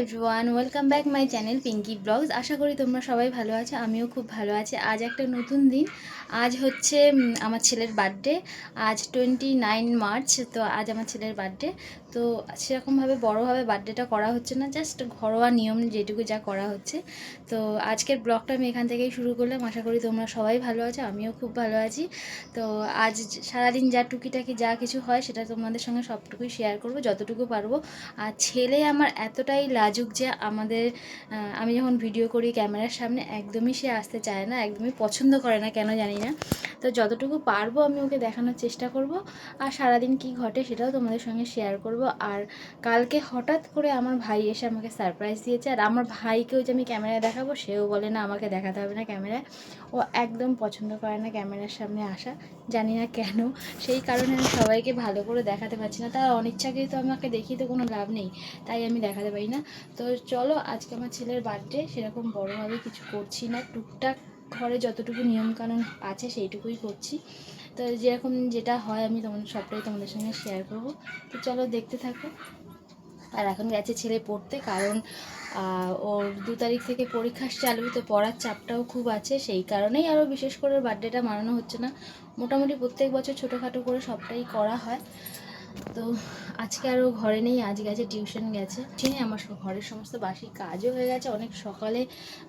Everyone, welcome back my channel Pinky vlogs. আশা করি তোমরা সবাই ভালো আছো, আমিও খুব ভালো আছি। আজ একটা নতুন দিন। আজ হচ্ছে আমার ছেলের বার্থডে। আজ 29 মার্চ। তো আজ আমার ছেলের বার্থডে। তো সেরকমভাবে বড়োভাবে বার্থডেটা করা হচ্ছে না, জাস্ট ঘরোয়া নিয়ম যেটুকু যা করা হচ্ছে। তো আজকের ব্লগটা আমি এখান থেকেই শুরু করলাম। আশা করি তোমরা সবাই ভালো আছো, আমিও খুব ভালো আছি। তো আজ সারাদিন যা টুকিটাকি যা কিছু হয় সেটা তোমাদের সঙ্গে সবটুকুই শেয়ার করব যতটুকু পারবো। আর ছেলে আমার এতটাই লাজুক যে আমি যখন ভিডিও করি ক্যামেরার সামনে একদমই সে আসতে চায় না, একদমই পছন্দ করে না, কেন জানি না। তো যতটুকু পারবো আমি ওকে দেখানোর চেষ্টা করব। আর সারাদিন কি ঘটে সেটাও তোমাদের সঙ্গে শেয়ার করব। আর কালকে হঠাৎ করে আমার ভাই এসে আমাকে সারপ্রাইজ দিয়েছে। আর আমার ভাইকেও যে আমি ক্যামেরায় দেখাবো সেও বলে না, আমাকে দেখাতে হবে না ক্যামেরায়। ও একদম পছন্দ করে না ক্যামেরার সামনে আসা, জানি না কেন। সেই কারণে আমি সবাইকে ভালো করে দেখাতে পারছি না। তার অনিচ্ছাকেই তো আমাকে দেখিয়ে তো কোনো লাভ নেই, তাই আমি দেখাতে পারি না। তো চলো, আজকে আমার ছেলের বার্থডে, সেরকম বড়োভাবে কিছু করছি না, টুকটাক ঘরে যতটুকু নিয়মকানুন আছে সেইটুকুই করছি। তো যেরকম যেটা হয় আমি সবটাই তোমাদের সঙ্গে শেয়ার করব। তো চলো দেখতে থাকো। আর এখন গেছে ছেলে পড়তে, কারণ ওর 2 তারিখ থেকে পরীক্ষা চালু, তো পড়ার চাপটাও খুব আছে। সেই কারণেই আরও বিশেষ করে বার্থডেটা মানানো হচ্ছে না। মোটামুটি প্রত্যেক বছর ছোটোখাটো করে সবটাই করা হয়। তো আজকে আরও ঘরে নেই, আজ গেছে টিউশন গেছে। আমার ঘরের সমস্ত বাসি কাজও হয়ে গেছে, অনেক সকালে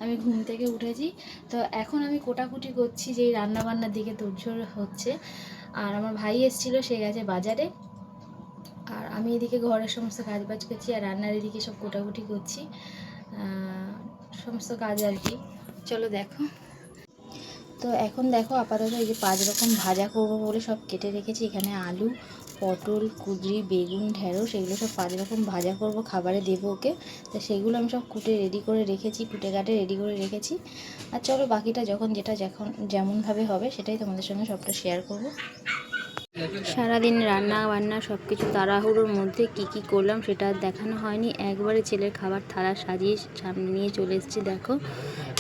আমি ঘুম থেকে উঠেছি। তো এখন আমি কোটাকুটি করছি, যেই রান্নাবান্নার দিকে তোড়জোড় হচ্ছে। আর আমার ভাই এসেছিলো, সে গেছে বাজারে। আর আমি এদিকে ঘরের সমস্ত কাজ বাজ করছি, আর রান্নার এদিকে সব কোটাকুটি করছি, সমস্ত কাজ আর কি। চলো দেখো। তো এখন দেখো, আপাতত এই যে 5 রকম ভাজা করবো বলে সব কেটে রেখেছি। এখানে আলু, পটল, কুঁদরি, বেগুন, ঢেঁড়স, এগুলো সব 5 রকম ভাজা করব, খাবারে দেবো ওকে। তো সেগুলো আমি সব কুটে রেডি করে রেখেছি, কুটে কাটে রেডি করে রেখেছি। আর চলো বাকিটা যখন যেমনভাবে হবে সেটাই তোমাদের সঙ্গে সবটা শেয়ার করব। সারাদিন রান্না বান্না সব কিছু তাড়াহুড়োর মধ্যে কি করলাম সেটা আর দেখানো হয়নি। একবারে ছেলের খাবার থালা সাজিয়ে সামনে নিয়ে চলে এসেছি। দেখো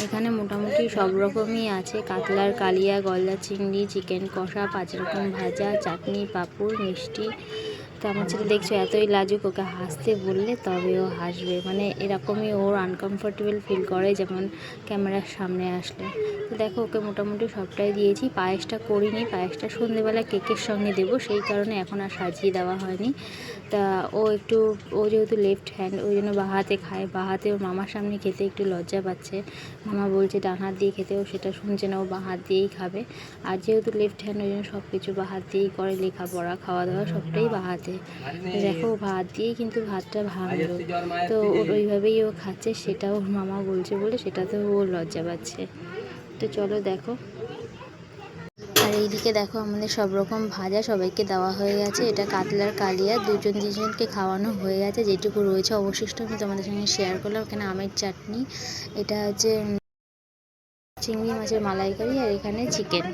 এখানে মোটামুটি সব রকমই আছে, কাতলার কালিয়া, গলদা চিংড়ি, চিকেন কষা, 5 রকম ভাজা, চাটনি, পাঁপড়, মিষ্টি। তো আমার ছেলে দেখছো এতই লাজুক, ওকে হাসতে বললে তবে ও হাসবে, মানে এরকমই ওর আনকমফোর্টেবল ফিল করে যেমন ক্যামেরার সামনে আসলে। তো দেখো ওকে মোটামুটি সবটাই দিয়েছি। পায়েসটা করিনি, পায়েসটা সন্ধ্যেবেলা কেকের সঙ্গে দেবো, সেই কারণে এখন আর সাজিয়ে দেওয়া হয়নি। তা ও যেহেতু লেফট হ্যান্ড, ওই জন্য বাঁ হাতে খায়। বাঁ হাতে ওর মামার সামনে খেতে একটু লজ্জা পাচ্ছে। মামা বলছে ডান হাত দিয়ে খেতে, ও সেটা শুনছে না, ও বাঁ হাত দিয়েই খাবে। আর যেহেতু লেফট হ্যান্ড, ওই জন্য সব কিছু বাঁ হাত দিয়েই করে, লেখাপড়া, খাওয়া দাওয়া সবটাই বাঁ হাতে। দেখো ভাত দিয়েই কিন্তু ভাতটা ভাঙলো। তো ওইভাবেই ও খাচ্ছে, সেটা ওর মামা বলছে বলে সেটাতেও ও লজ্জা পাচ্ছে। তো চলো দেখো। আর এইদিকে দেখো আমাদের সব রকম ভাজা সবাইকে দেওয়া হয়ে গেছে। এটা কাতলার কালিয়া, দুজনকে খাওয়ানো হয়ে গেছে। যেটুকু রয়েছে অবশিষ্ট আমি তোমাদের সঙ্গে শেয়ার করলাম। এখানে আমের চাটনি, এটা হচ্ছে চিংড়ি মাছের মালাইকারি, আর এখানে চিকেন।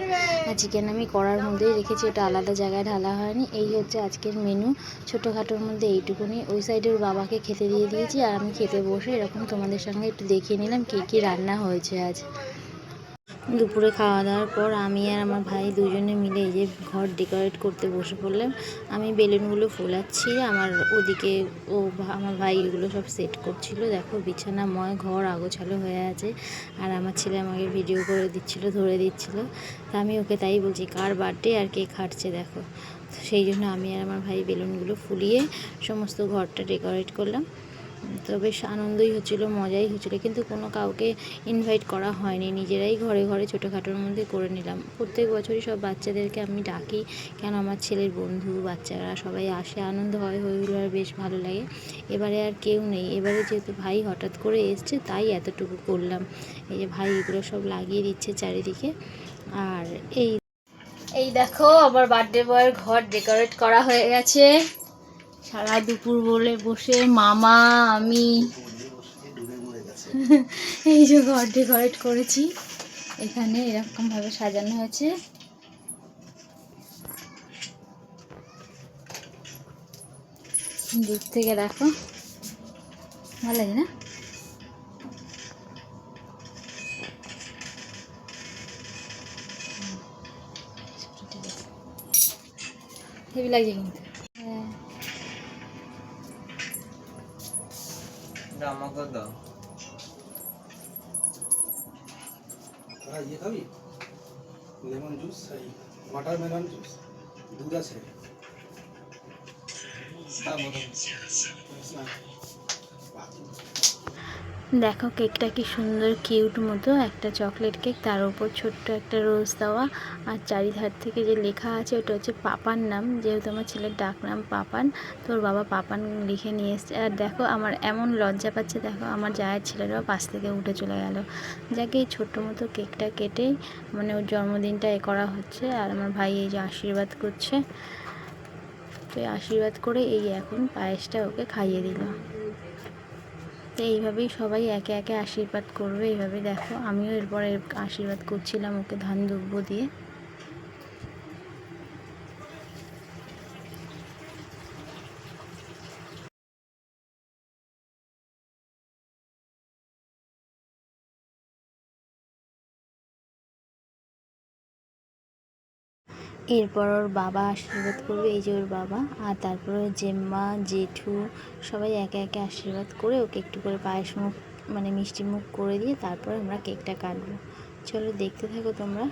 আর চিকেন আমি কড়ার মধ্যেই রেখেছি, এটা আলাদা জায়গায় ঢালা হয়নি। এই হচ্ছে আজকের মেনু, ছোটোখাটোর মধ্যে এইটুকুনি। ওই সাইডের বাবাকে খেতে দিয়ে দিয়েছি, আর আমি খেতে বসে এরকম তোমাদের সঙ্গে একটু দেখিয়ে নিলাম কী রান্না হয়েছে আজ। দুপুরে খাওয়া দাওয়ার পর আমি আর আমার ভাই দুজনে মিলে এই যে ঘর ডেকোরেট করতে বসে পড়লাম। আমি বেলুনগুলো ফোলাচ্ছি, ওদিকে আমার ভাই এগুলো সব সেট করছিল। দেখো বিছানাময় ঘর আগোছালো হয়ে আছে, আর আমার ছেলে আমাকে ভিডিও করে দিচ্ছিল, ধরে দিচ্ছিল। তা আমি ওকে তাই বলছি কার বার্থডে আর কে খাটছে দেখো। সেই জন্য আমি আর আমার ভাই বেলুনগুলো ফুলিয়ে সমস্ত ঘরটা ডেকোরেট করলাম। তো বেশ আনন্দই হচ্ছিলো, মজাই হচ্ছিলো, কিন্তু কোনো কাউকে ইনভাইট করা হয়নি, নিজেরাই ঘরে ঘরে ছোটোখাটোর মধ্যে করে নিলাম। প্রত্যেক বছরই সব বাচ্চাদেরকে আমি ডাকি, কেন আমার ছেলের বন্ধু বাচ্চারা সবাই আসে, আনন্দ হয়, হইগুলো আর বেশ ভালো লাগে। এবারে আর কেউ নেই, এবারে যেহেতু ভাই হঠাৎ করে এসছে তাই এতটুকু করলাম। এই যে ভাই এগুলো সব লাগিয়ে দিচ্ছে চারিদিকে। আর এই দেখো আমার বার্থডে বয়ের ঘর ডেকোরেট করা হয়ে গেছে। সারা দুপুর বলে বসে মামা আমি এই যে ঘর ডেকোরেট করেছি, এখানে এরকম ভাবে সাজানো হয়েছে। দূর থেকে দেখো, ভালো লাগে না? হেভি লাগছে কিন্তু। আমাকে দাও। ये खाबी लेमन जूस वाटरमेलन जूस दूध আছে দেখো কেকটা কি সুন্দর কিউট মতো একটা চকলেট কেক, তার উপর ছোট্ট একটা রোজ দেওয়া, আর চারিধার থেকে যে লেখা আছে ওটা হচ্ছে পাপান নাম, যেহেতু আমার ছেলের ডাক নাম পাপান, তোর বাবা পাপান লিখে নিয়ে এসছে। আর দেখো আমার এমন লজ্জা পাচ্ছে, দেখো আমার জায়ের ছেলেরাও পাশ থেকে উঠে চলে গেল। যাকে এই ছোট্ট মতো কেকটা কেটে মানে ওর জন্মদিনটা করা হচ্ছে, আর আমার ভাই এই যে আশীর্বাদ করছে। তো আশীর্বাদ করে এই এখন পায়েসটা ওকে খাইয়ে দিল। তো এইভাবেই সবাই একে একে আশীর্বাদ করবে। এইভাবে দেখো আমিও এরপরে আশীর্বাদ করছিলাম ওকে ধান দুব্য দিয়ে। এরপর ওর বাবা আশীর্বাদ করবে, এই যে ওর বাবা, আর তারপরে ওর জেম্মা জেঠু সবাই একে একে আশীর্বাদ করে ওকে একটু করে পায়েস মুখ মানে মিষ্টি মুখ করে দিয়ে তারপরে আমরা কেকটা কাটবো। চলো দেখতে থাকো তোমরা।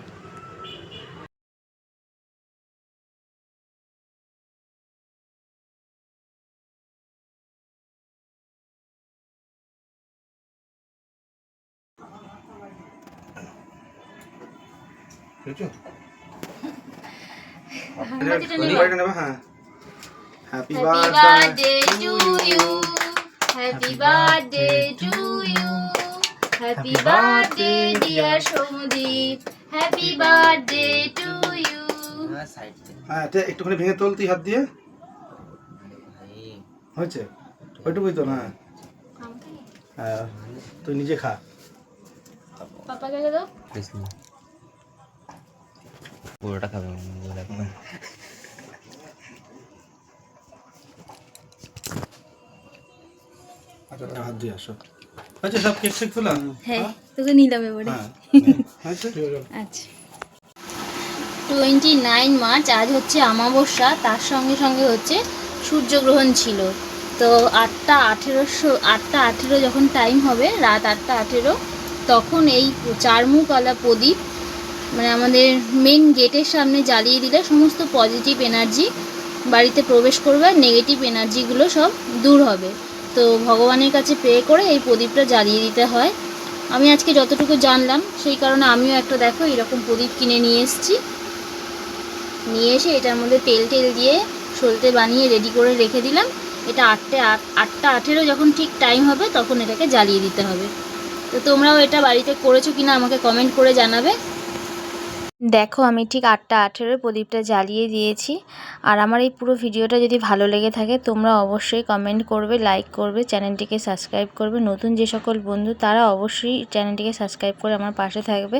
Happy birthday to you happy birthday to you happy birthday dear Soumadip happy birthday to you. হ্যাঁ একটুখানি ভেঙে তোল তুই হাত দিয়ে হয়েছে ওইটুকুই তো না। হ্যাঁ তুই নিজে খা। পাপাকে দাও পুরোটা খাবে আচ্ছা হাত দিয়ে আসো। আচ্ছা সব কেক শেক তোলা? হ্যাঁ তোকে নিলাম এবারে। আচ্ছা 29 মার্চ আজ হচ্ছে অমাবস্যা, তার সঙ্গে সঙ্গে হচ্ছে সূর্যগ্রহণ ছিল। তো 8:18 যখন টাইম হবে, রাত 8:18, তখন এই চারমুখওয়ালা প্রদীপ মানে আমাদের মেন গেটের সামনে জ্বালিয়ে দিলে সমস্ত পজিটিভ এনার্জি বাড়িতে প্রবেশ করবে, আর নেগেটিভ এনার্জিগুলো সব দূর হবে। তো ভগবানের কাছে প্রে করে এই প্রদীপটা জ্বালিয়ে দিতে হয়। আমি আজকে যতটুকু জানলাম সেই কারণে আমিও একটা দেখো এরকম প্রদীপ কিনে নিয়ে এসেছি। নিয়ে এসে এটার মধ্যে তেল দিয়ে সলতে বানিয়ে রেডি করে রেখে দিলাম। এটা 8:18 যখন ঠিক টাইম হবে তখন এটাকে জ্বালিয়ে দিতে হবে। তো তোমরাও এটা বাড়িতে করেছো কিনা আমাকে কমেন্ট করে জানাবে। দেখো আমি ঠিক 8:18 প্রদীপটা জ্বালিয়ে দিয়েছি। আর আমার এই পুরো ভিডিওটা যদি ভালো লেগে থাকে তোমরা অবশ্যই কমেন্ট করবে, লাইক করবে, চ্যানেলটিকে সাবস্ক্রাইব করবে। নতুন যে সকল বন্ধু তারা অবশ্যই চ্যানেলটিকে সাবস্ক্রাইব করে আমার পাশে থাকবে,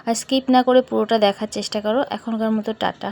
আর স্কিপ না করে পুরোটা দেখার চেষ্টা করো। এখনকার মতো টাটা।